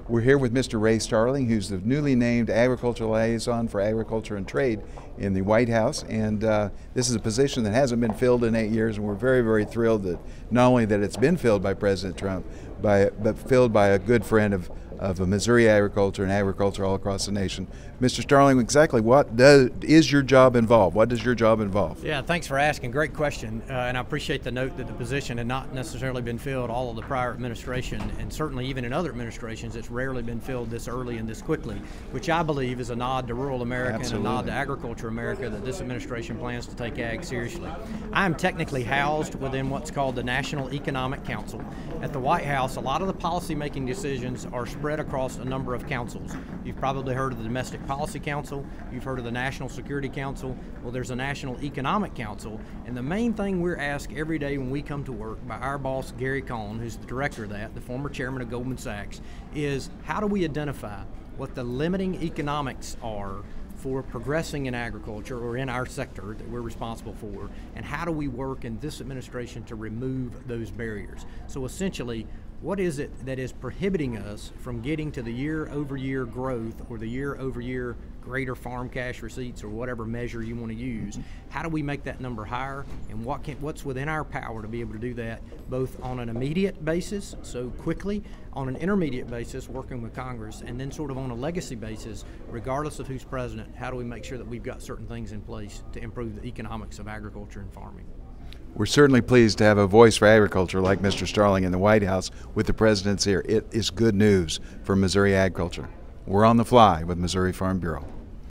We're here with Mr. Ray Starling, who's the newly named Agricultural Liaison for Agriculture and Trade in the White House, and this is a position that hasn't been filled in 8 years, and we're very, very thrilled that not only that it's been filled by President Trump, but filled by a good friend of Missouri agriculture and agriculture all across the nation. Mr. Starling, exactly what is your job involve? What does your job involve? Yeah, thanks for asking. Great question. And I appreciate the note that the position had not necessarily been filled all of the prior administration, and certainly even in other administrations, it's rarely been filled this early and this quickly, which I believe is a nod to rural America Absolutely. and a nod to agriculture America that this administration plans to take ag seriously. I am technically housed within what's called the National Economic Council. At the White House, a lot of the policy-making decisions are spread across a number of councils. You've probably heard of the Domestic Policy Council, you've heard of the National Security Council. Well, there's a National Economic Council, and the main thing we're asked every day when we come to work by our boss, Gary Cohn, who's the director of that, the former chairman of Goldman Sachs, is how do we identify what the limiting economics are for progressing in agriculture or in our sector that we're responsible for, and how do we work in this administration to remove those barriers? So essentially, what is it that is prohibiting us from getting to the year-over-year growth or the year-over-year greater farm cash receipts or whatever measure you want to use? How do we make that number higher, and what's within our power to be able to do that both on an immediate basis, so quickly, on an intermediate basis, working with Congress, and then sort of on a legacy basis, regardless of who's president, how do we make sure that we've got certain things in place to improve the economics of agriculture and farming? We're certainly pleased to have a voice for agriculture like Mr. Starling in the White House with the president's ear. It is good news for Missouri agriculture. We're on the fly with Missouri Farm Bureau.